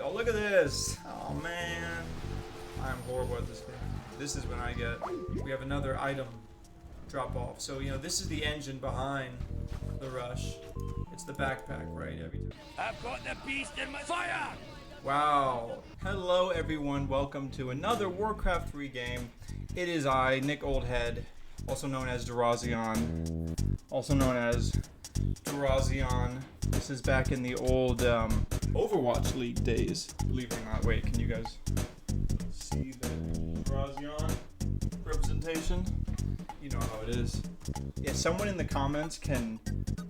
Oh, look at this. Oh, man. I'm horrible at this game. This is when I get... We have another item drop off. So, you know, this is the engine behind the rush. It's the backpack, right? Every time. I've got the beast in my fire! Wow. Hello, everyone. Welcome to another Warcraft 3 game. It is I, Nickoldhead, also known as Durazion. Also known as Durazion. This is back in the old Overwatch League days, believe it or not. Wait, can you guys see the Durazion representation? You know how it is. If someone in the comments can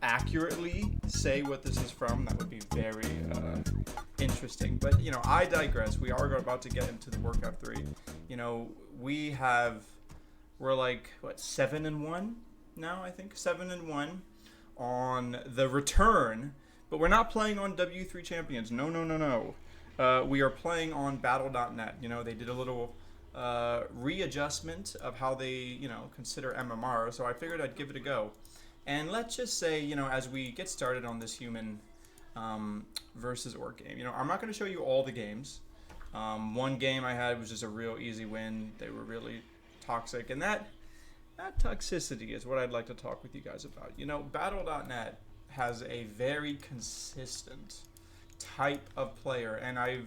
accurately say what this is from, that would be very interesting. But, you know, I digress. We are about to get into the Warcraft 3. You know, we're like, what, 7-1 now, I think? 7-1 on the return. But we're not playing on W3 Champions. No. We are playing on Battle.net. You know, they did a little readjustment of how they, you know, consider MMR. So I figured I'd give it a go. And let's just say, you know, as we get started on this human versus orc game, you know, I'm not going to show you all the games. One game I had was just a real easy win. They were really toxic. And that toxicity is what I'd like to talk with you guys about. You know, Battle.net has a very consistent type of player, and I've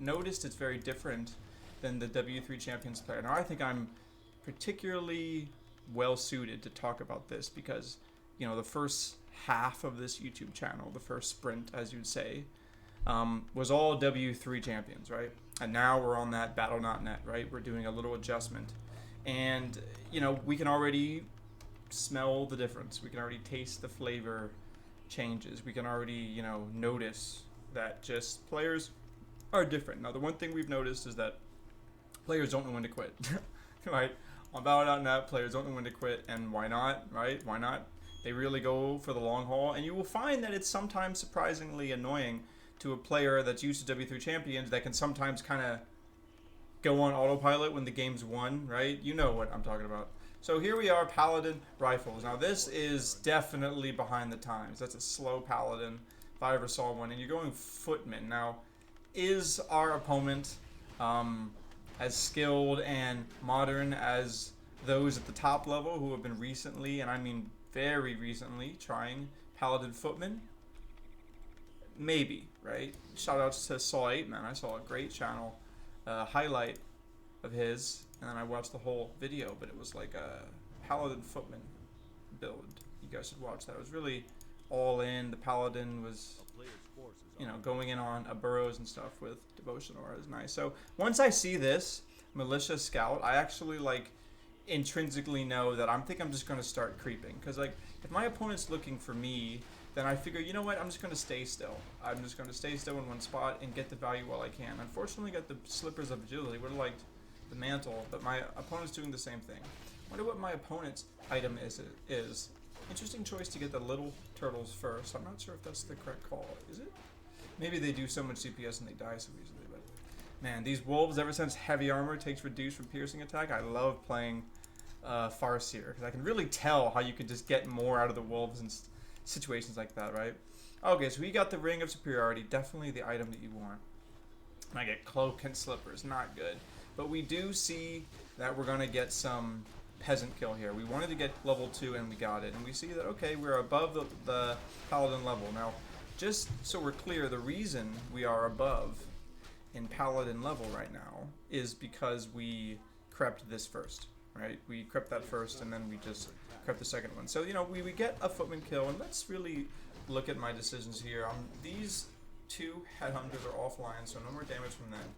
noticed it's very different than the W3 Champions player. Now, I think I'm particularly well suited to talk about this because, you know, the first half of this YouTube channel, the first sprint, as you'd say, was all W3 Champions, right? And now we're on that Battle.net, right? We're doing a little adjustment. And, you know, we can already smell the difference. We can already taste the flavor changes. We can already, you know, notice that just players are different. Now, the one thing we've noticed is that players don't know when to quit, right? On Battle.net, players don't know when to quit, and why not, right? Why not? They really go for the long haul, and you will find that it's sometimes surprisingly annoying to a player that's used to W3 Champions that can sometimes kind of go on autopilot when the game's won, right? You know what I'm talking about. So here we are, Paladin Rifles. Now this is definitely behind the times. That's a slow Paladin, if I ever saw one. And you're going Footman. Now, is our opponent as skilled and modern as those at the top level who have been recently, and I mean very recently, trying Paladin Footman? Maybe, right? Shoutouts to Saw8Man. I saw a great channel highlight of his, and then I watched the whole video, but it was like a Paladin Footman build. You guys should watch that. It was really all in. The Paladin was, you know, going in on a burrows and stuff with devotion aura is nice. So once I see this militia scout, I actually like intrinsically know that I'm just going to start creeping, because like if my opponent's looking for me, then I figure, you know what, I'm just going to stay still. I'm just going to stay still in one spot and get the value while I can. Unfortunately, got the slippers of agility. Would have liked the mantle, but my opponent's doing the same thing. Wonder what my opponent's item is. Interesting choice to get the little turtles first. I'm not sure if that's the correct call. Is it? Maybe they do so much CPS and they die so easily. But man, these wolves, ever since heavy armor takes reduced from piercing attack, I love playing Farseer, because I can really tell how you can just get more out of the wolves and situations like that, right? Okay, so we got the Ring of Superiority, definitely the item that you want. And I get Cloak and Slippers, not good. But we do see that we're going to get some Peasant kill here. We wanted to get level 2 and we got it. And we see that, okay, we're above the Paladin level. Now, just so we're clear, the reason we are above in Paladin level right now is because we crept this first, right? We crept that first and then we just crept the second one. So, you know, we get a Footman kill, and let's really look at my decisions here. These two Headhunters are offline, so no more damage from them.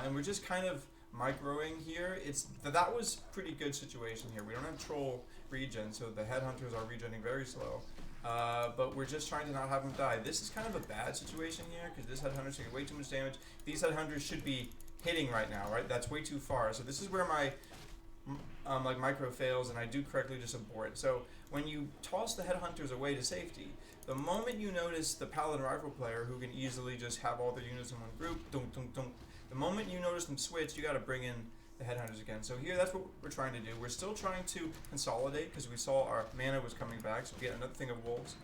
And we're just kind of microing here. That was pretty good situation here. We don't have troll regen, so the Headhunters are regenning very slow. But we're just trying to not have them die. This is kind of a bad situation here, because this Headhunter's taking way too much damage. These Headhunters should be hitting right now, right? That's way too far. So this is where my like micro fails, and I do correctly just abort. So when you toss the Headhunters away to safety, the moment you notice the Paladin Rifle player, who can easily just have all their units in one group, the moment you notice them switch, you got to bring in the Headhunters again. So here, that's what we're trying to do. We're still trying to consolidate, because we saw our mana was coming back, so we get another thing of wolves.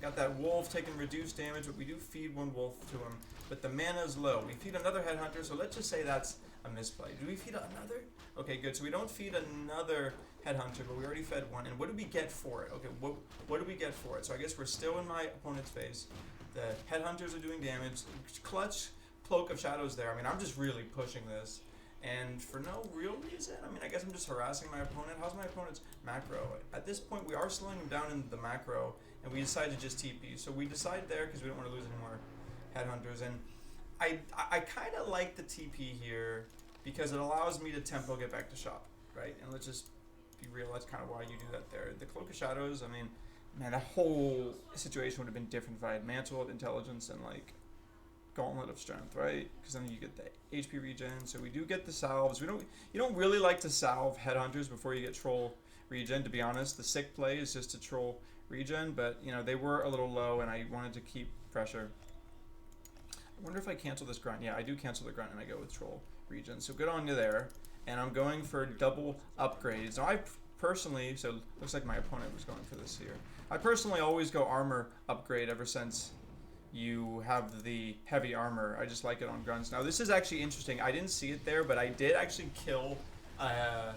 Got that wolf taking reduced damage, but we do feed one wolf to him. But the mana is low. We feed another headhunter, so let's just say that's a misplay. Do we feed another? Okay, good. So we don't feed another headhunter, but we already fed one. And what do we get for it? Okay, what do we get for it? So I guess we're still in my opponent's phase. The headhunters are doing damage. Clutch Cloak of Shadows there. I mean, I'm just really pushing this. And for no real reason, I mean, I guess I'm just harassing my opponent. How's my opponent's macro? At this point, we are slowing him down in the macro, and we decide to just TP. So we decide there because we don't want to lose any more headhunters. And I kind of like the TP here because it allows me to tempo get back to shop, right? And let's just be real, that's kind of why you do that there. The Cloak of Shadows, I mean, man, that whole situation would have been different if I had Mantle of Intelligence and, like, Gauntlet of Strength, right? Because then you get the HP regen. So we do get the salves. You don't really like to salve headhunters before you get troll regen. To be honest, the sick play is just to troll regen, but you know they were a little low, and I wanted to keep pressure. I wonder if I cancel this grunt. Yeah, I do cancel the grunt, and I go with troll regen. So good on you there. And I'm going for double upgrades. Now I personally, so looks like my opponent was going for this here. I personally always go armor upgrade ever since you have the heavy armor. I just like it on grunts. Now this is actually interesting. I didn't see it there, but I did actually kill, I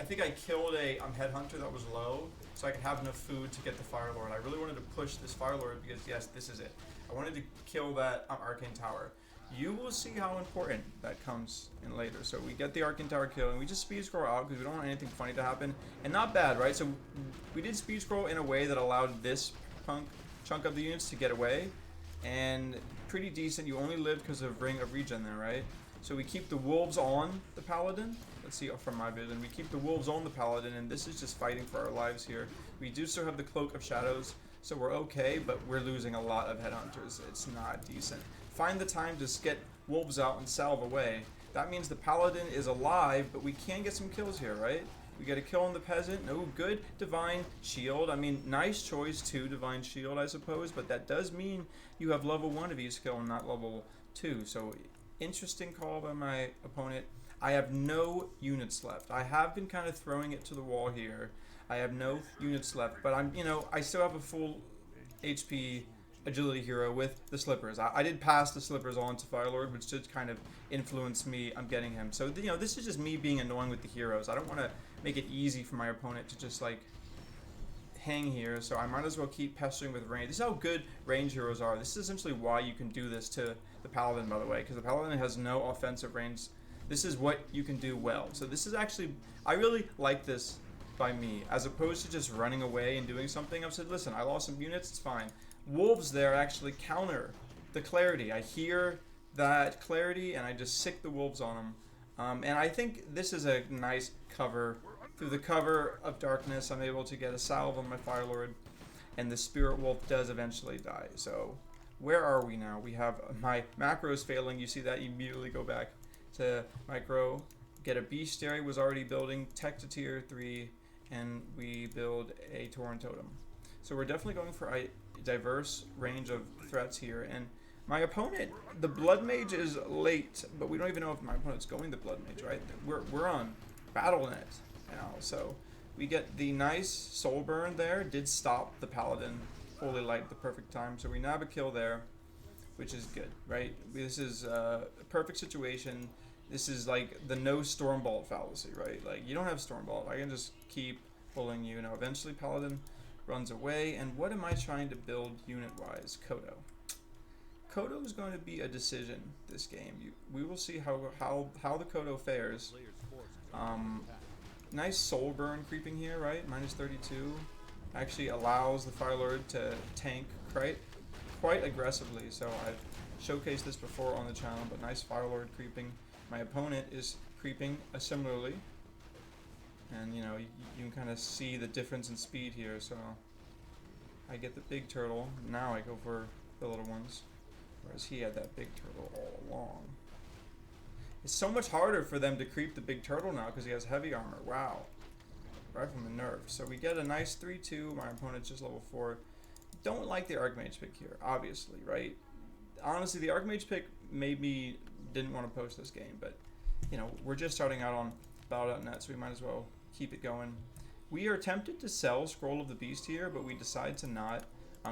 think I killed a headhunter that was low, so I could have enough food to get the Fire Lord. I really wanted to push this Fire Lord because yes, this is it. I wanted to kill that Arcane Tower. You will see how important that comes in later. So we get the Arcane Tower kill, and we just speed scroll out because we don't want anything funny to happen. And not bad, right? So we did speed scroll in a way that allowed this chunk of the units to get away. And pretty decent. You only lived because of Ring of Regen there, right? So we keep the wolves on the paladin. Let's see from my vision. We keep the wolves on the paladin, and this is just fighting for our lives here. We do still have the Cloak of Shadows, so we're okay, but we're losing a lot of headhunters. It's not decent. Find the time to get wolves out and salve away. That means the paladin is alive, but we can get some kills here, right? We get a kill on the peasant. No, good Divine Shield. I mean, nice choice too, Divine Shield, I suppose, but that does mean you have level 1 of each skill and not level 2. So, interesting call by my opponent. I have no units left. I have been kind of throwing it to the wall here. I have no units left, but I still have a full HP agility hero with the slippers. I did pass the slippers on to Firelord, which did kind of influence me. I'm getting him. So, this is just me being annoying with the heroes. I don't want to make it easy for my opponent to just like hang here, so I might as well keep pestering with range. This is how good range heroes are. This is essentially why you can do this to the paladin, by the way, because the paladin has no offensive range. This is what you can do well. So this is actually, I really like this by me, as opposed to just running away and doing something. I've said, listen, I lost some units, it's fine. Wolves there actually counter the clarity. I hear that clarity and I just sick the wolves on them. And I think this is a nice cover. Through the cover of darkness, I'm able to get a salve on my Firelord, and the Spirit Wolf does eventually die. So, where are we now? We have my macros failing. You see that? You immediately go back to micro. Get a Bestiary, was already building, tech to tier 3, and we build a Tauren Totem. So we're definitely going for a diverse range of threats here, and my opponent, the Blood Mage, is late, but we don't even know if my opponent's going the Blood Mage, right? We're on Battle.net now, so we get the nice Soul Burn there. Did stop the Paladin Holy Light at the perfect time, so we nab a kill there, which is good, right? This is a perfect situation. This is like the no Stormbolt fallacy, right? Like, you don't have Stormbolt. I can just keep pulling you. Now, eventually Paladin runs away, and what am I trying to build unit-wise? Kodo. Kodo is going to be a decision this game. We will see how the Kodo fares. Nice Soul Burn creeping here, right? Minus 32. Actually allows the Firelord to tank quite aggressively. So I've showcased this before on the channel, but nice Firelord creeping. My opponent is creeping similarly. And you can kind of see the difference in speed here. So I get the big turtle. Now I go for the little ones. Whereas he had that big turtle all along. It's so much harder for them to creep the big turtle now because he has heavy armor. Wow. Right from the nerf. So we get a nice 3-2. My opponent's just level 4. Don't like the Archmage pick here, obviously, right? Honestly, the Archmage pick made me didn't want to post this game, but we're just starting out on Battle.net, so we might as well keep it going. We are tempted to sell Scroll of the Beast here, but we decide to not.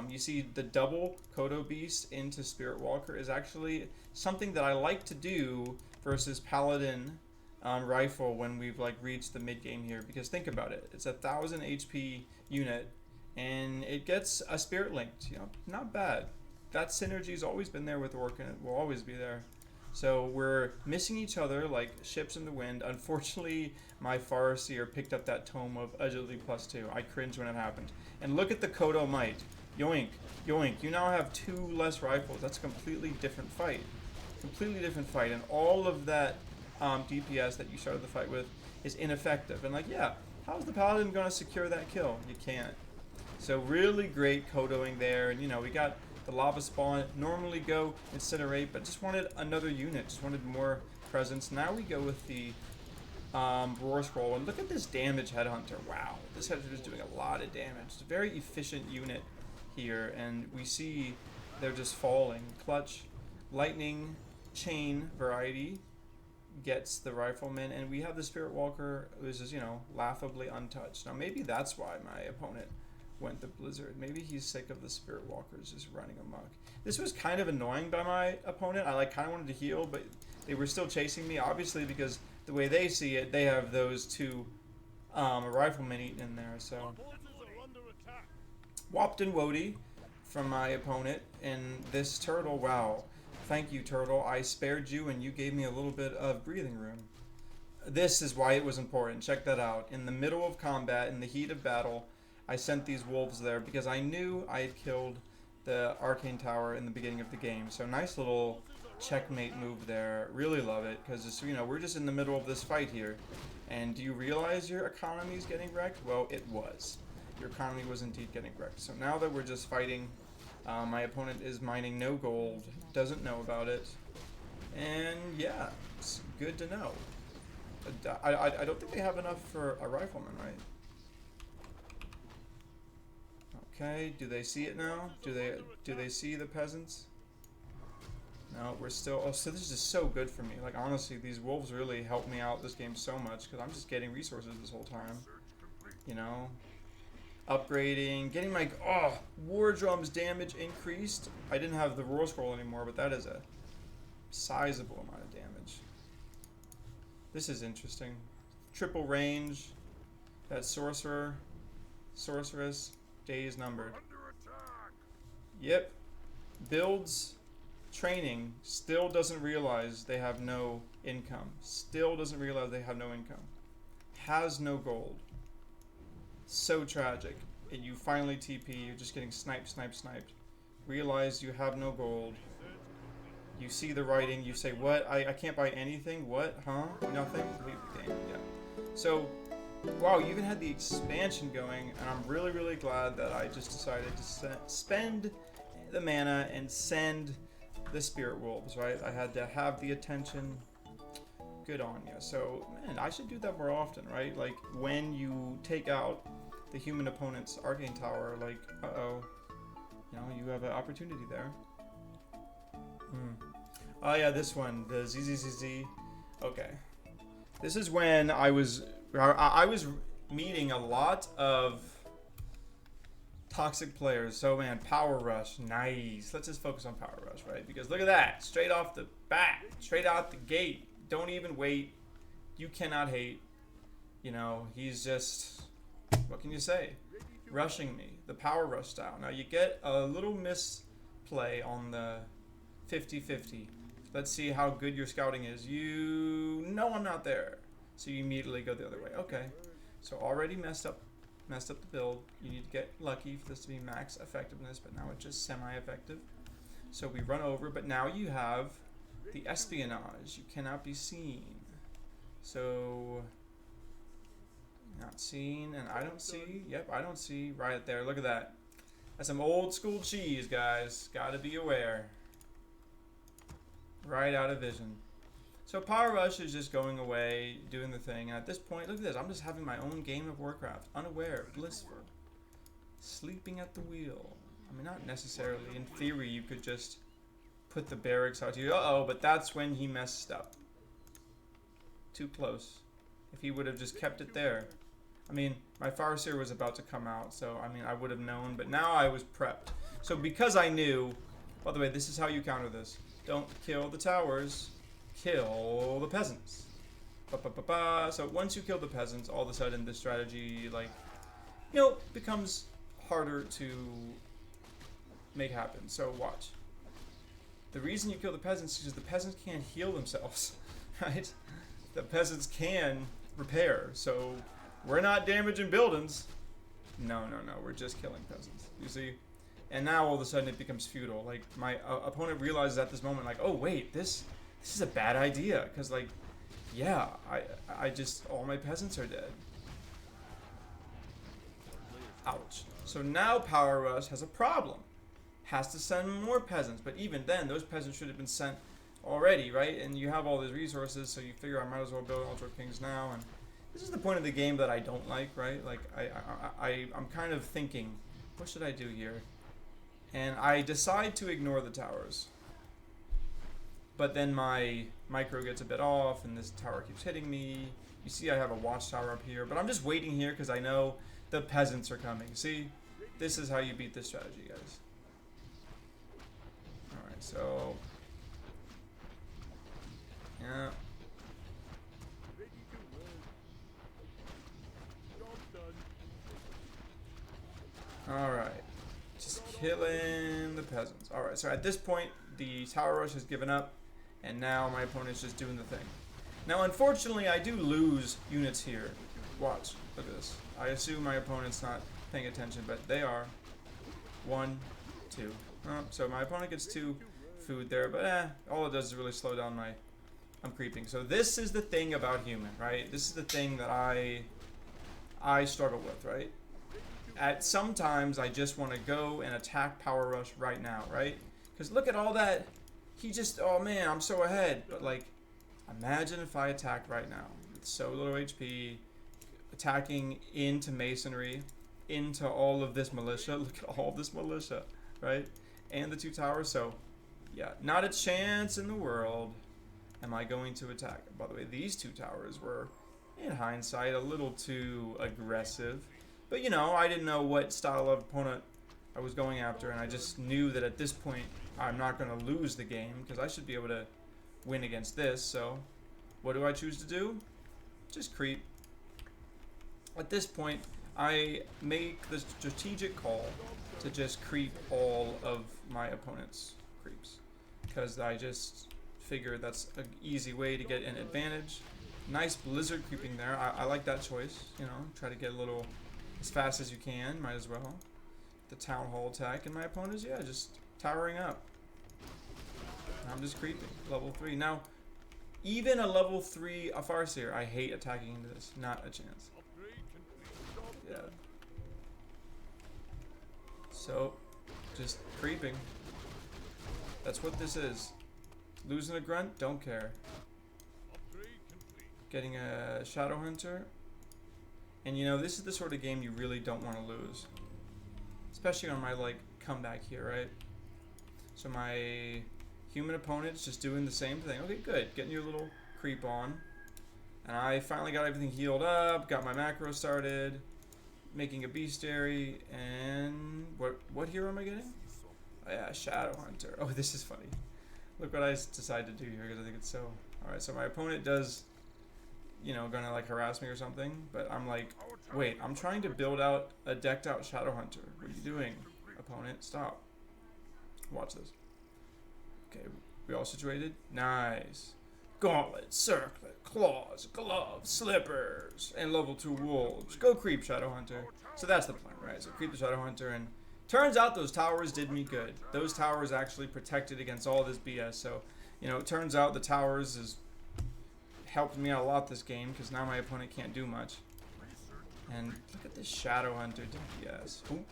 You see the double Kodo Beast into Spirit Walker is actually something that I like to do versus Paladin rifle when we've like reached the mid game here, because think about it, it's 1,000 HP unit and it gets a spirit linked, not bad. That synergy's always been there with Orc and it will always be there. So we're missing each other like ships in the wind. Unfortunately, my Farseer picked up that tome of Agility +2. I cringed when it happened. And look at the Kodo Might. Yoink, yoink. You now have 2 less rifles. That's a completely different fight. Completely different fight. And all of that DPS that you started the fight with is ineffective. And like, yeah, how's the Paladin going to secure that kill? You can't. So really great Kodoing there. And, we got the lava spawn. Normally go incinerate, but just wanted another unit. Just wanted more presence. Now we go with the roar scroll. And look at this damage headhunter. Wow. This headhunter is doing a lot of damage. It's a very efficient unit here. And we see they're just falling. Clutch, lightning, chain variety gets the rifleman. And we have the Spirit Walker, who's just, laughably untouched. Now maybe that's why my opponent went the Blizzard. Maybe he's sick of the Spirit Walkers just running amok. This was kind of annoying by my opponent. I kind of wanted to heal, but they were still chasing me, obviously, because the way they see it, they have those 2 riflemen eating in there. So Whopped and Wody from my opponent, and this turtle, wow. Thank you, turtle. I spared you and you gave me a little bit of breathing room. This is why it was important. Check that out. In the middle of combat, in the heat of battle, I sent these wolves there because I knew I had killed the Arcane Tower in the beginning of the game. So nice little checkmate move there. Really love it because, we're just in the middle of this fight here. And do you realize your economy is getting wrecked? Well, it was. Your economy was indeed getting wrecked. So now that we're just fighting, my opponent is mining no gold, doesn't know about it. And yeah, it's good to know. I don't think they have enough for a rifleman, right? Okay, do they see it now? Do they see the peasants? No, we're still... Oh, so this is just so good for me. Like, honestly, these wolves really help me out this game so much because I'm just getting resources this whole time. Upgrading, getting my... Oh, War Drum's damage increased. I didn't have the Roar Scroll anymore, but that is a sizable amount of damage. This is interesting. Triple range. That sorcerer. Sorceress. Days numbered. Yep. Builds training. Still doesn't realize they have no income. Still doesn't realize they have no income. Has no gold. So tragic. And you finally TP. You're just getting sniped, sniped, sniped. Realize you have no gold. You see the writing. You say, what? I can't buy anything? What? Huh? Nothing? Leave the game. Yeah. So... Wow, you even had the expansion going, and I'm really, really glad that I just decided to spend the mana and send the Spirit Wolves, right? I had to have the attention. Good on you. So, man, I should do that more often, right? Like, when you take out the human opponent's Arcane Tower, like, uh-oh, you have an opportunity there. Oh, yeah, this one, the ZZZZ. Okay. This is when I was meeting a lot of toxic players. So, man, Power Rush, nice. Let's just focus on Power Rush, right? Because look at that. Straight off the bat. Straight out the gate. Don't even wait. You cannot hate. He's just... What can you say? Rushing me. The Power Rush style. Now, you get a little misplay on the 50-50. Let's see how good your scouting is. I'm not there. So you immediately go the other way. Okay. So already messed up the build. You need to get lucky for this to be max effectiveness, but now it's just semi-effective. So we run over, but now you have the espionage. You cannot be seen. So not seen, and I don't see. Yep, I don't see. Right there. Look at that. That's some old school cheese, guys. Gotta be aware. Right out of vision. So Power Rush is just going away, doing the thing. And at this point, look at this. I'm just having my own game of Warcraft. Unaware, blissful. Sleeping at the wheel. I mean, not necessarily. In theory, you could just put the barracks out here. Uh-oh, but that's when he messed up. Too close. If he would have just kept it there. I mean, my Farseer was about to come out, so I mean, I would have known, but now I was prepped. So because I knew, by the way, this is how you counter this. Don't kill the towers, kill the peasants. Ba-ba-ba-ba. So once you kill the peasants, all of a sudden this strategy, like, you know, becomes harder to make happen. So watch. The reason you kill the peasants is because the peasants can't heal themselves, right? The peasants can repair, so we're not damaging buildings. No, we're just killing peasants. You see? And now all of a sudden it becomes futile. Like, my opponent realizes at this moment, like, oh wait, this is a bad idea, because like, yeah, I just, all my peasants are dead. Ouch. So now Power Rush has a problem. Has to send more peasants, but even then, those peasants should have been sent already, right? And you have all these resources, so you figure I might as well build Ultra Kings now. And this is the point of the game that I don't like, right? Like, I'm kind of thinking, what should I do here? And I decide to ignore the towers. But then my micro gets a bit off, and this tower keeps hitting me. You see I have a watchtower up here, but I'm just waiting here because I know the peasants are coming. See? This is how you beat this strategy, guys. Alright, so... yeah. Alright. Just killing the peasants. Alright, so at this point, the tower rush has given up, and now my opponent's just doing the thing. Now, unfortunately, I do lose units here. Watch. Look at this. I assume my opponent's not paying attention, but they are. 1, 2. Oh, so my opponent gets 2 food there, but all it does is really slow down my... I'm creeping. So this is the thing about human, right? This is the thing that I struggle with, right? At sometimes I just want to go and attack Power Rush right now, right? Because look at all that. He just, oh man, I'm so ahead. But like, imagine if I attacked right now with so little HP, attacking into masonry, into all of this militia. Look at all this militia, right? And the 2 towers. So yeah, not a chance in the world am I going to attack. By the way, these 2 towers were, in hindsight, a little too aggressive. But, you know, I didn't know what style of opponent I was going after, and I just knew that at this point I'm not going to lose the game, because I should be able to win against this. So what do I choose to do? Just creep. At this point, I make the strategic call to just creep all of my opponent's creeps, because I just figure that's an easy way to get an advantage. Nice blizzard creeping there. I like that choice. You know, try to get a little as fast as you can. Might as well. The town hall attack, and my opponent is, yeah, just towering up. I'm just creeping. Level 3. Now, even a level 3 Farseer, I hate attacking into this. Not a chance. Yeah. So, just creeping. That's what this is. Losing a grunt, don't care. Getting a Shadow Hunter. And you know, this is the sort of game you really don't want to lose. Especially on my, like, comeback here, right? So my human opponent's just doing the same thing. Okay, good. Getting your little creep on. And I finally got everything healed up, got my macro started, making a bestiary, and what hero am I getting? Oh yeah, Shadow Hunter. Oh, this is funny. Look what I decided to do here, because I think it's so... Alright, so my opponent does, you know, gonna like harass me or something, but I'm like, wait, I'm trying to build out a decked out Shadow Hunter. What are you doing, opponent? Stop. Watch this. Okay, we all situated? Nice. Gauntlet, circlet, claws, gloves, slippers, and level 2 wolves. Go creep, Shadow Hunter. So that's the plan, right? So creep the Shadow Hunter, and turns out those towers did me good. Those towers actually protected against all this BS. So, you know, it turns out the towers has helped me out a lot this game, because now my opponent can't do much. And look at this Shadow Hunter DPS. Ooh.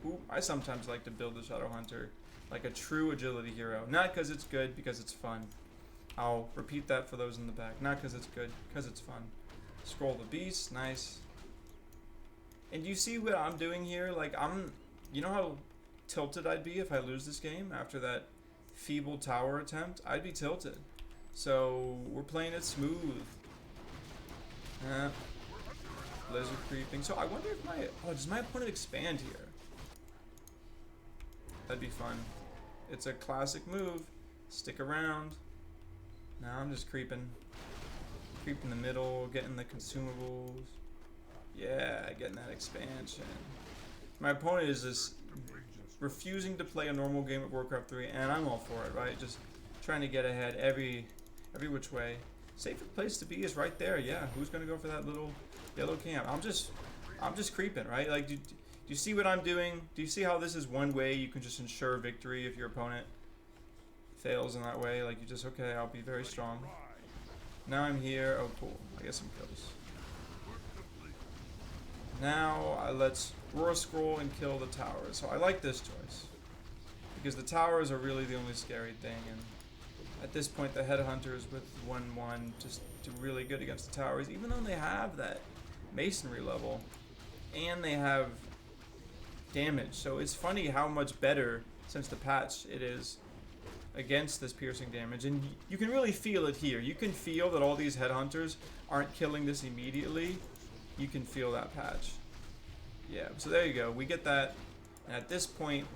Ooh, I sometimes like to build the Shadow Hunter like a true agility hero. Not because it's good, because it's fun. I'll repeat that for those in the back. Not because it's good, because it's fun. Scroll the beast, nice. And you see what I'm doing here? Like, you know how tilted I'd be if I lose this game after that feeble tower attempt? I'd be tilted. So we're playing it smooth. blizzard creeping. So I wonder if my... Oh, does my opponent expand here? That'd be fun. It's a classic move. Stick around. Now I'm just creeping. Creeping the middle, getting the consumables. Yeah, getting that expansion. My opponent is just refusing to play a normal game of Warcraft 3, and I'm all for it, right? Just trying to get ahead every which way. Safest place to be is right there. Yeah, who's gonna go for that little yellow camp? I'm just creeping, right? Like, do you see what I'm doing? Do you see how this is one way you can just ensure victory if your opponent fails in that way? Like, you just, okay, I'll be very strong. Now I'm here. Oh, cool. I get some kills. Now let's roar scroll and kill the towers. So I like this choice because the towers are really the only scary thing, and at this point the headhunters with 1-1 just do really good against the towers, even though they have that masonry level and they have damage. So it's funny how much better since the patch it is against this piercing damage, and you can really feel it here. You can feel that all these headhunters aren't killing this immediately. You can feel that patch. Yeah, so there you go. We get that. And at this point,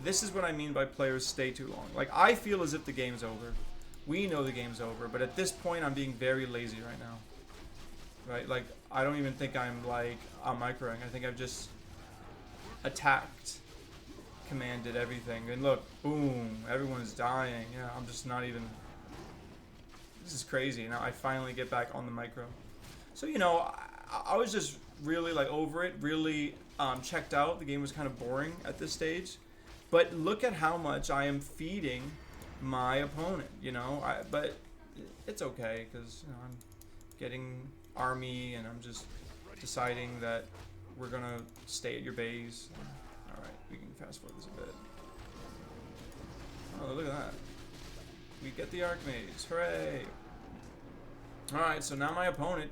this is what I mean by players stay too long. Like, I feel as if the game's over. We know the game's over, but at this point, I'm being very lazy right now. Right? Like, I don't even think I'm, like, microing. I think I've just attacked, commanded everything. And look, boom, everyone's dying. Yeah, I'm just not even... This is crazy. Now I finally get back on the micro. So, you know, I was just really like over it, really checked out. The game was kind of boring at this stage, but look at how much I am feeding my opponent, you know. But it's okay because, you know, I'm getting army and I'm just deciding that we're gonna stay at your base. All right, we can fast forward this a bit. Oh, look at that. We get the Archmage, hooray! All right, so now my opponent.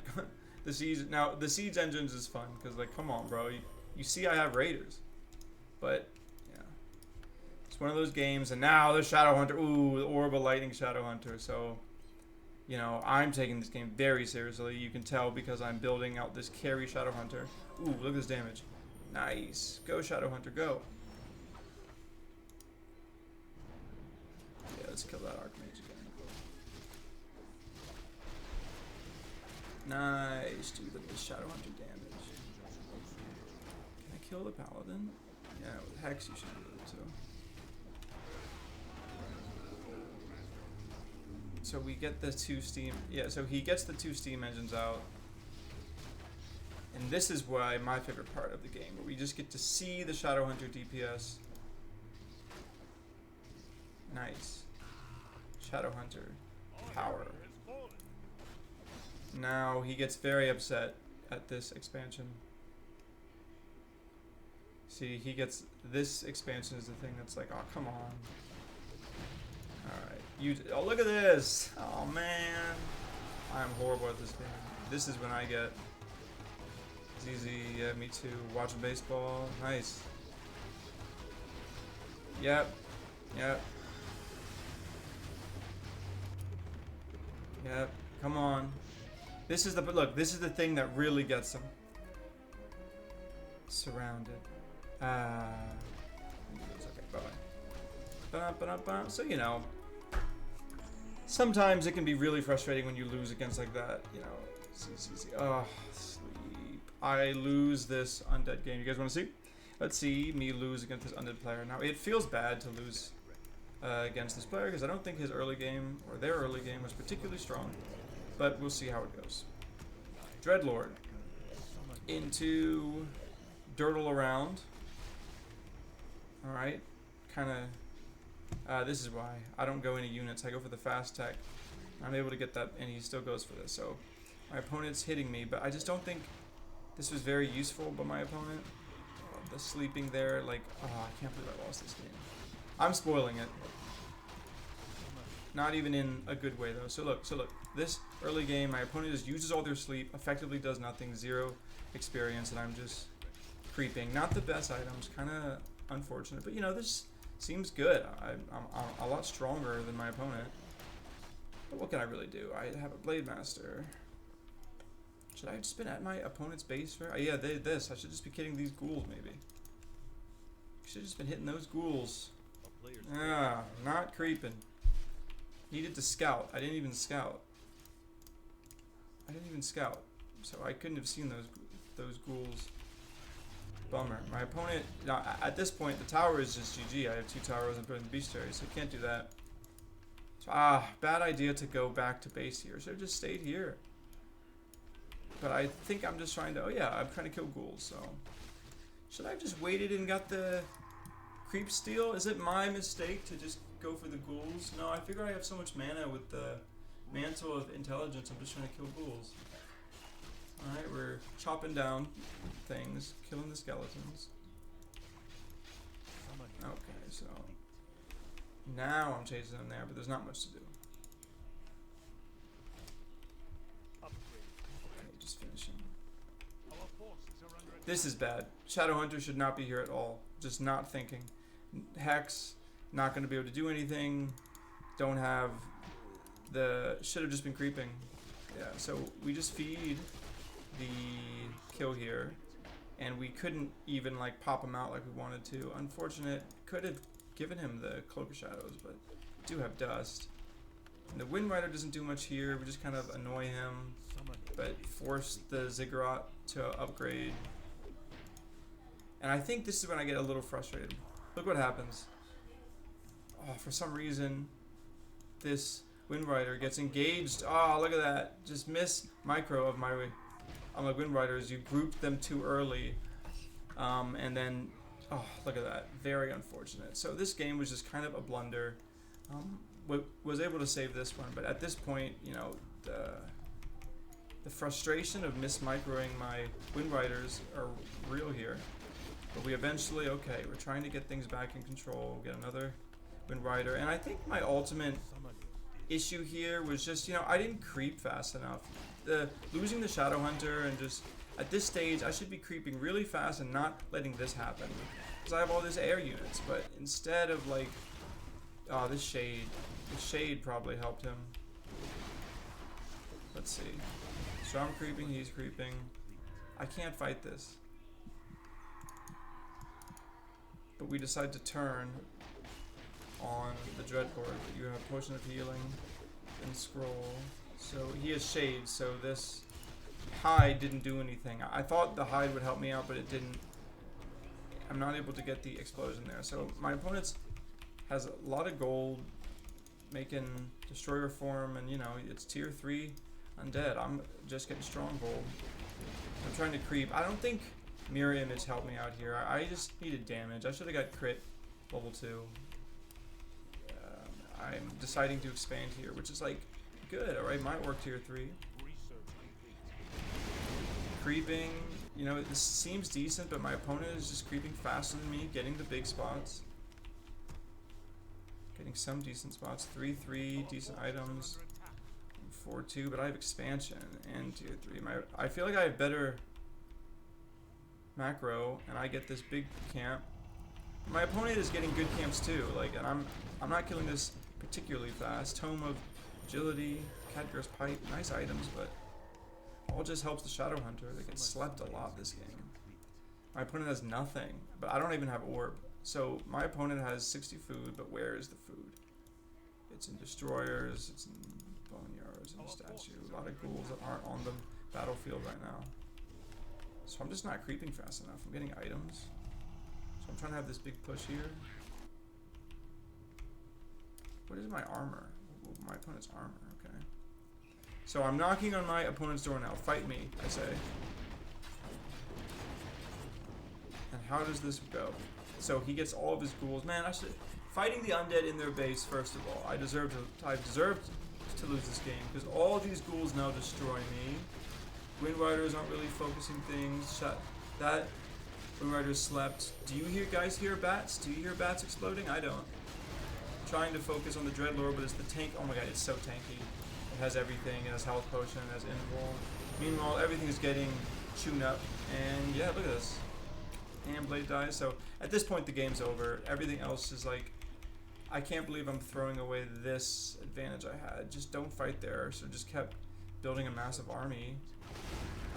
The siege engines is fun because, like, come on, bro. You see I have raiders, but yeah, it's one of those games. And now the Shadowhunter, ooh, the Orb of Lightning Shadowhunter. So, you know, I'm taking this game very seriously. You can tell because I'm building out this carry Shadowhunter. Ooh, look at this damage. Nice, go Shadowhunter, go. Yeah, let's kill that Archmage again. Nice, dude, look at this Shadowhunter damage. Can I kill the Paladin? Yeah, with Hex you should be able to. So we get the 2 steam... Yeah, so he gets the 2 steam engines out. And this is why my favorite part of the game, where we just get to see the Shadowhunter DPS. Nice. Shadowhunter. Power. Now he gets very upset at this expansion. See, he gets... This expansion is the thing that's like, oh, come on. Alright. Oh, look at this! Oh, man. I'm horrible at this game. This is when I get... ZZ, yeah, me too. Watching baseball. Nice. Yep. Yep. Yep. Come on. This is the... Look, this is the thing that really gets them. Surrounded. Okay, bye-bye. So, you know, sometimes it can be really frustrating when you lose against like that, you know. Oh, sleep. I lose this undead game. You guys want to see? Let's see me lose against this undead player. Now, it feels bad to lose against this player because I don't think his early game, or their early game, was particularly strong. But we'll see how it goes. Dreadlord. Into Dirtle around. Alright. Kind of... this is why. I don't go into units. I go for the fast tech. I'm able to get that, and he still goes for this. So, my opponent's hitting me, but I just don't think this was very useful by my opponent. The sleeping there, like... Oh, I can't believe I lost this game. I'm spoiling it. Not even in a good way, though. So look. This early game, my opponent just uses all their sleep, effectively does nothing, 0 experience, and I'm just creeping. Not the best items, kind of unfortunate, but you know, this seems good. I'm a lot stronger than my opponent. But what can I really do? I have a Blade Master. Should I have just been at my opponent's base for? Oh, yeah, this. I should just be killing these ghouls, maybe. Should have just been hitting those ghouls. Ah, not creeping. Needed to scout. I didn't even scout. So I couldn't have seen those ghouls. Bummer. My opponent, at this point, the tower is just GG. I have 2 towers and put in the bestiary, so I can't do that. So, bad idea to go back to base here. Should have just stayed here. But I think I'm just trying to, oh yeah, I'm trying to kill ghouls, so. Should I have just waited and got the creep steal? Is it my mistake to just go for the ghouls? No, I figure I have so much mana with the mantle of intelligence. I'm just trying to kill ghouls. Alright, we're chopping down things, killing the skeletons. Okay, so now I'm chasing them there, but there's not much to do. Okay, just finishing. This is bad. Shadowhunter should not be here at all. Just not thinking. Hex, not going to be able to do anything. Don't have the... Should have just been creeping. Yeah, so we just feed the kill here, and we couldn't even like pop him out like we wanted to. Unfortunate. Could have given him the Cloak of Shadows, but do have dust. And the Wind Rider doesn't do much here. We just kind of annoy him, but force the Ziggurat to upgrade. And I think this is when I get a little frustrated. Look what happens. Oh, for some reason, this Wind Rider gets engaged. Oh, look at that. Just miss micro of my... Unlike Wind Riders, you grouped them too early. And then... Oh, look at that. Very unfortunate. So this game was just kind of a blunder. Was able to save this one, but at this point, you know, the frustration of mis-microing my Wind Riders are real here. But we eventually, okay, we're trying to get things back in control, get another Wind Rider. And I think my ultimate issue here was just, you know, I didn't creep fast enough. Losing the Shadowhunter and just, at this stage, I should be creeping really fast and not letting this happen. Because I have all these air units, but instead of like, oh, this shade. The shade probably helped him. Let's see. So I'm creeping, he's creeping. I can't fight this. But we decide to turn on the Dreadlord. You have Potion of Healing and Scroll. So he has Shade, so this hide didn't do anything. I thought the hide would help me out, but it didn't. I'm not able to get the explosion there. So my opponent's has a lot of gold, making Destroyer form, and you know, it's tier 3 undead. I'm just getting strong gold. I'm trying to creep. I don't think Mirror Image helped me out here. I just needed damage. I should have got crit level 2. I'm deciding to expand here, which is like good. Alright, might work tier 3. Creeping, you know, this seems decent, but my opponent is just creeping faster than me, getting the big spots. Getting some decent spots. 3-3, decent items. 4-2, but I have expansion and tier 3. I feel like I have better macro, and I get this big camp. My opponent is getting good camps too. Like, and I'm not killing this particularly fast. Tome of Agility, Catgir's Pipe, nice items, but all just helps the Shadowhunter. They get slept a lot this game. My opponent has nothing, but I don't even have orb. So my opponent has 60 food, but where is the food? It's in Destroyers, it's in Boneyards, and Statue. A lot of ghouls that aren't on the battlefield right now. So I'm just not creeping fast enough. I'm getting items. So I'm trying to have this big push here. What is my armor? My opponent's armor, okay. So I'm knocking on my opponent's door now. Fight me, I say. And how does this go? So he gets all of his ghouls. Man, I should... Fighting the undead in their base, first of all. I deserved to lose this game, because all these ghouls now destroy me. Wind Riders aren't really focusing things. That Wind Rider slept. Do you guys hear bats? Do you hear bats exploding? I don't. Trying to focus on the Dreadlord, but it's the tank. Oh my god, it's so tanky. It has everything. It has health potion. It has invul. Meanwhile, everything is getting chewed up. And yeah, look at this. And Blade dies. So at this point, the game's over. Everything else is like, I can't believe I'm throwing away this advantage I had. Just don't fight there. So just kept building a massive army.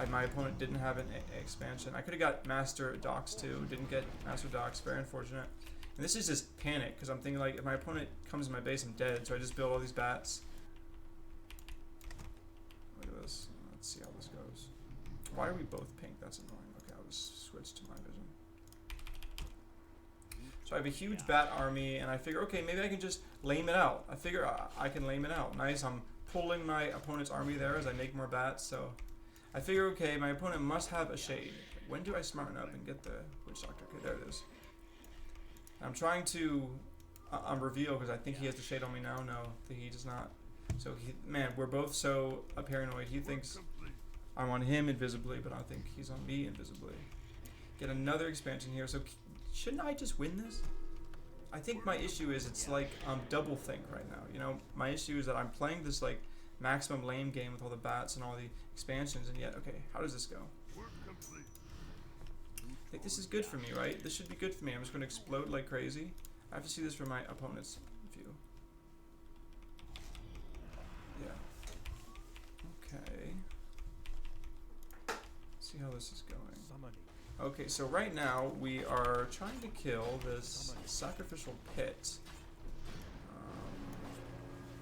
My opponent didn't have an expansion. I could have got Master Docs too. Didn't get Master Docs. Very unfortunate. And this is just panic because I'm thinking like if my opponent comes to my base, I'm dead. So I just build all these bats. Look at this. Let's see how this goes. Why are we both pink? That's annoying. Okay, I'll just switch to my vision. So I have a huge bat army, and I figure, okay, maybe I can just lame it out. I figure I can lame it out. Nice. I'm pulling my opponent's army there as I make more bats. So I figure, okay, my opponent must have a shade. When do I smarten up and get the witch doctor? Okay, there it is. I'm trying to reveal because I think he has the shade on me now. No, he does not. So man, we're both so paranoid. He thinks I'm on him invisibly, but I think he's on me invisibly. Get another expansion here. So shouldn't I just win this? I think my issue is it's like double think right now. You know, my issue is that I'm playing this like maximum lame game with all the bats and all the expansions, and yet, okay, how does this go? I think this is good for me, right? This should be good for me. I'm just going to explode like crazy. I have to see this from my opponent's view. Yeah. Okay. See how this is going. Okay, so right now we are trying to kill this sacrificial pit.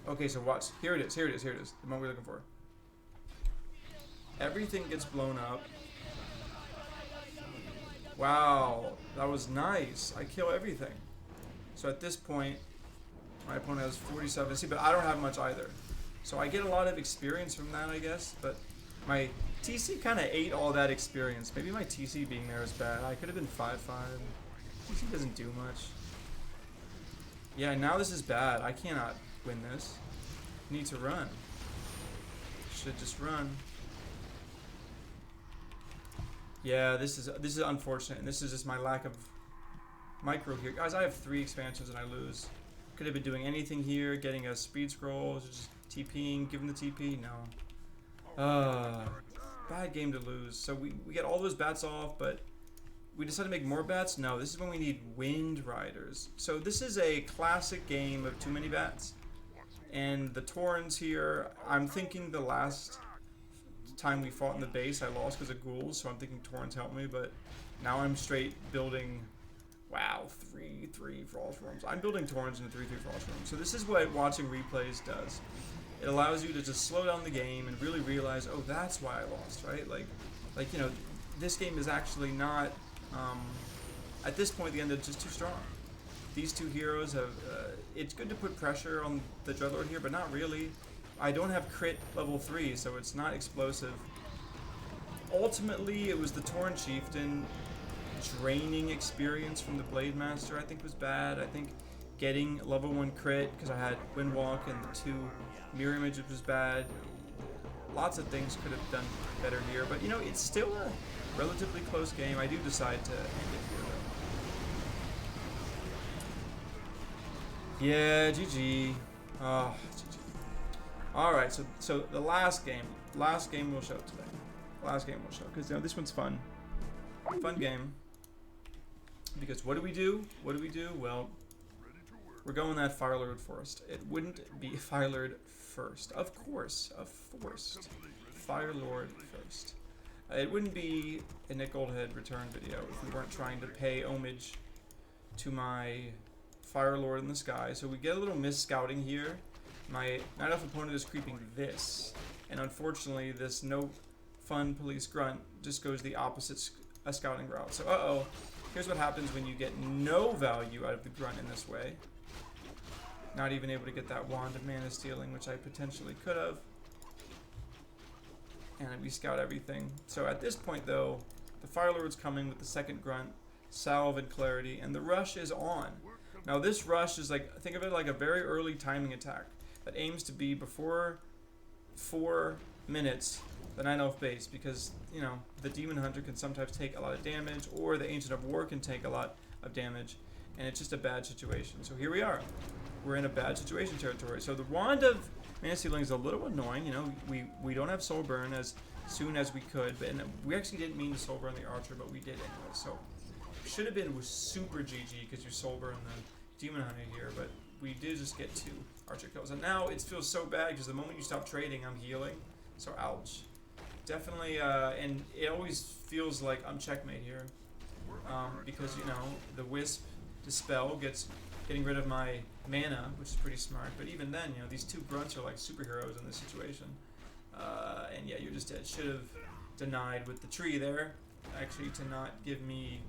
Okay, so watch. Here it is. Here it is. Here it is. The moment we're looking for. Everything gets blown up. Wow, that was nice. I kill everything. So at this point, my opponent has 47. See, but I don't have much either. So I get a lot of experience from that, I guess. But my TC kind of ate all that experience. Maybe my TC being there is bad. I could have been 5-5. TC doesn't do much. Yeah, now this is bad. I cannot win this. Need to run. Should just run. Yeah, this is unfortunate, and this is just my lack of micro here. Guys, I have 3 expansions and I lose. Could have been doing anything here, getting a speed scroll, just TPing, giving the TP, no. Bad game to lose. So we get all those bats off, but we decided to make more bats? No, this is when we need Wind Riders. So this is a classic game of too many bats. And the Torrens here, I'm thinking the last time we fought in the base, I lost because of ghouls, so I'm thinking Torrens helped me, but now I'm straight building, wow, 3-3 Frost Rooms. I'm building Torrens into 3-3 Frost Rooms. So this is what watching replays does. It allows you to just slow down the game and really realize, oh, that's why I lost, right? Like you know, this game is actually not, at this point, the end is just too strong. These 2 heroes have, it's good to put pressure on the Dreadlord here, but not really. I don't have crit level 3, so it's not explosive. Ultimately, it was the Torn Chieftain draining experience from the Blade Master, I think was bad. I think getting level 1 crit, because I had Windwalk and the 2 mirror images was bad. Lots of things could have done better here, but you know, it's still a relatively close game. I do decide to end it here, though. Yeah, GG. Oh, GG. Alright, so the last game we'll show today. Last game we'll show, because you know, this one's fun. Fun game. Because what do we do? What do we do? Well, we're going that Firelord first. It wouldn't be Firelord first. Of course, Firelord first. It wouldn't be a Nickoldhead return video if we weren't trying to pay homage to my Firelord in the sky. So we get a little mis-scouting here. My Night Elf opponent is creeping this, and unfortunately this no fun police grunt just goes the opposite scouting route. So here's what happens when you get no value out of the grunt in this way. Not even able to get that Wand of Mana Stealing, which I potentially could have. And we scout everything. So at this point though, the Firelord's coming with the second grunt, Salve and Clarity, and the rush is on. Now this rush is like, think of it like a very early timing attack that aims to be before 4 minutes the Night Elf base, because you know the Demon Hunter can sometimes take a lot of damage, or the Ancient of War can take a lot of damage, and it's just a bad situation. So here we are. We're in a bad situation territory. So the Wand of Mana Stealing is a little annoying. You know, we don't have Soul Burn as soon as we could, but and we actually didn't mean to Soul Burn the Archer, but we did anyway. So should have been with super GG because you Soul Burn the Demon Hunter here, but we did just get 2 Archer kills. And now it feels so bad because the moment you stop trading, I'm healing. So ouch. Definitely, and it always feels like I'm checkmate here. Because, you know, the Wisp Dispel getting rid of my mana, which is pretty smart. But even then, you know, these two grunts are like superheroes in this situation. And yeah, you're just dead. Should have denied with the tree there, actually, to not give me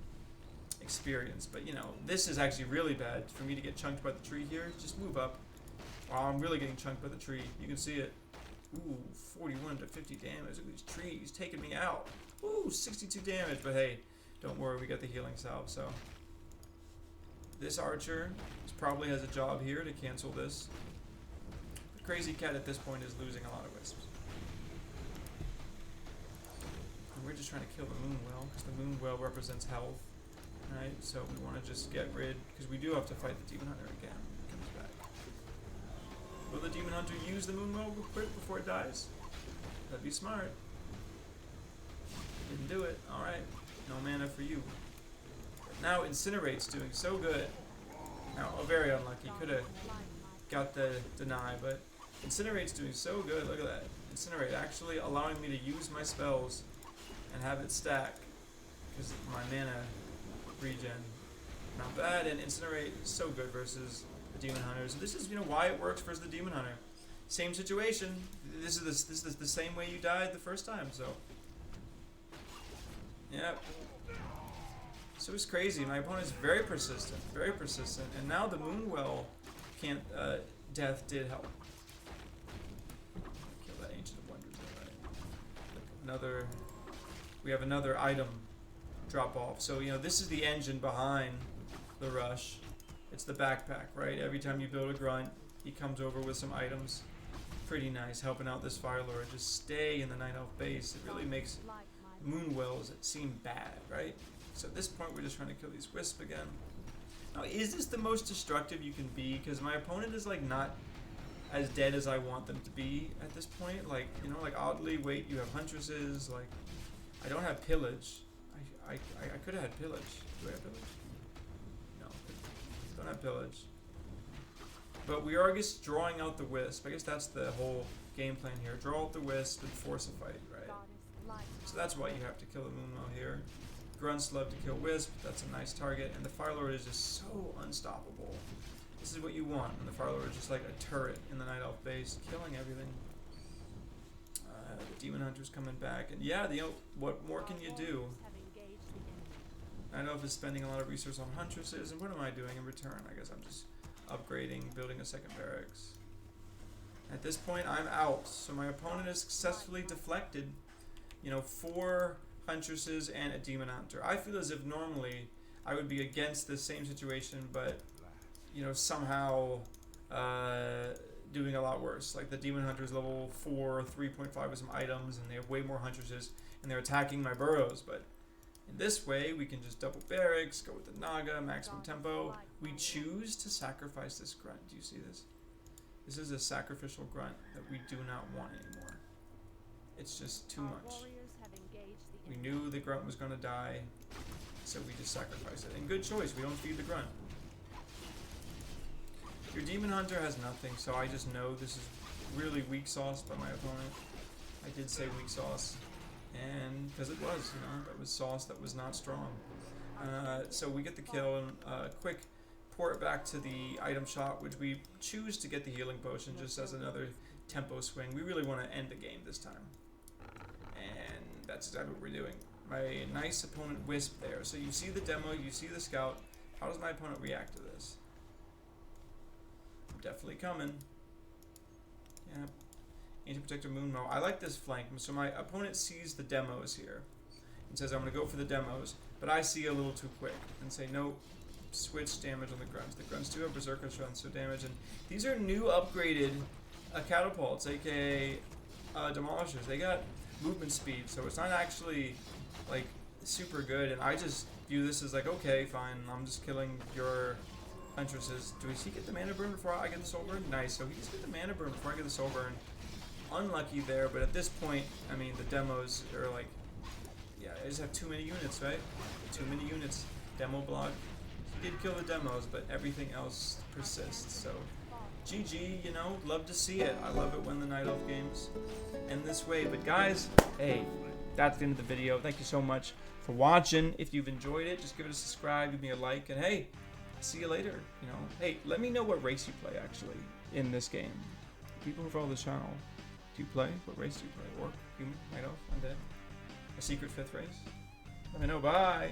experience. But, you know, this is actually really bad for me to get chunked by the tree here. Just move up. Wow, I'm really getting chunked by the tree. You can see it. Ooh, 41 to 50 damage. Look at these trees taking me out. Ooh, 62 damage. But hey, don't worry, we got the healing salve, so. This archer probably has a job here to cancel this. The crazy cat at this point is losing a lot of wisps. And we're just trying to kill the Moonwell, because the Moonwell represents health. Right, so we want to just get rid, because we do have to fight the Demon Hunter again when it comes back. Will the Demon Hunter use the Moonwell quick before it dies? That'd be smart. Didn't do it. Alright. No mana for you. But now Incinerate's doing so good. Now, very unlucky. Could have got the deny, but Incinerate's doing so good. Look at that. Incinerate actually allowing me to use my spells and have it stack because my mana regen. Not bad, and Incinerate is so good versus the Demon Hunters. This is, you know, why it works versus the Demon Hunter. Same situation. This is the same way you died the first time, so. Yep. So it's crazy. My opponent's very persistent, and now the Moonwell can't. Death did help. Kill that Ancient of Wonders. Alright. We have another item drop off. So you know this is the engine behind the rush. It's the backpack, right? Every time you build a grunt, he comes over with some items. Pretty nice, helping out this Fire Lord. Just stay in the Night Elf base. It really makes Moonwells seem bad, right? So at this point, we're just trying to kill these Wisps again. Now, is this the most destructive you can be? Because my opponent is like not as dead as I want them to be at this point. Like, you know, like oddly, wait, you have Huntresses. Like, I don't have Pillage. I could have had Pillage. Do I have Pillage? No, don't have Pillage. But we are just drawing out the Wisp. I guess that's the whole game plan here. Draw out the Wisp and force a fight, right? So that's why you have to kill the Moonwell here. Grunts love to kill Wisp. That's a nice target. And the Fire Lord is just so unstoppable. This is what you want. And the Fire Lord is just like a turret in the Night Elf base, killing everything. The Demon Hunter's coming back. And yeah, you know, what more can you do? Night Elf is spending a lot of resources on Huntresses. And what am I doing in return? I guess I'm just upgrading, building a second barracks. At this point, I'm out. So my opponent has successfully deflected, you know, 4 Huntresses and a Demon Hunter. I feel as if normally I would be against this same situation, but, you know, somehow doing a lot worse. Like the Demon Hunter's level 4, 3.5 with some items, and they have way more Huntresses, and they're attacking my burrows. But in this way, we can just double barracks, go with the Naga, maximum tempo. We choose to sacrifice this grunt. Do you see this? This is a sacrificial grunt that we do not want anymore. It's just too much. We knew the grunt was going to die, so we just sacrificed it. And good choice, we don't feed the grunt. Your Demon Hunter has nothing, so I just know this is really weak sauce by my opponent. I did say weak sauce, and because it was, you know, that was sauce that was not strong. So we get the kill, and quick port back to the item shop, which we choose to get the healing potion just as another tempo swing. We really want to end the game this time. And that's exactly what we're doing. My nice opponent Wisp there. So you see the demo, you see the scout. How does my opponent react to this? I'm definitely coming. Yeah. Ancient Protector Moonmo. I like this flank. So my opponent sees the demos here and says, I'm going to go for the demos. But I see a little too quick and say, nope. Switch damage on the grunts. The grunts do have Berserker Strength, so damage. And these are new upgraded catapults, aka demolishers. They got movement speed, so it's not actually like super good. And I just view this as like, okay, fine, I'm just killing your Huntresses. Do he get the mana burn before I get the soul burn? Nice. So he just get the mana burn before I get the soul burn. Unlucky there, but at this point, I mean, the demos are like, yeah, I just have too many units, right? Too many units. Demo block. He did kill the demos, but everything else persists. So GG, you know, love to see it. I love it when the Night Elf games end this way. But guys, hey, that's the end of the video. Thank you so much for watching. If you've enjoyed it, just give it a subscribe, give me a like, and hey, I'll see you later. You know, hey, let me know what race you play actually in this game. People who follow this channel, do you play? What race do you play? Orc, human, Night Elf, undead, a secret 5th race? Let me know. Bye.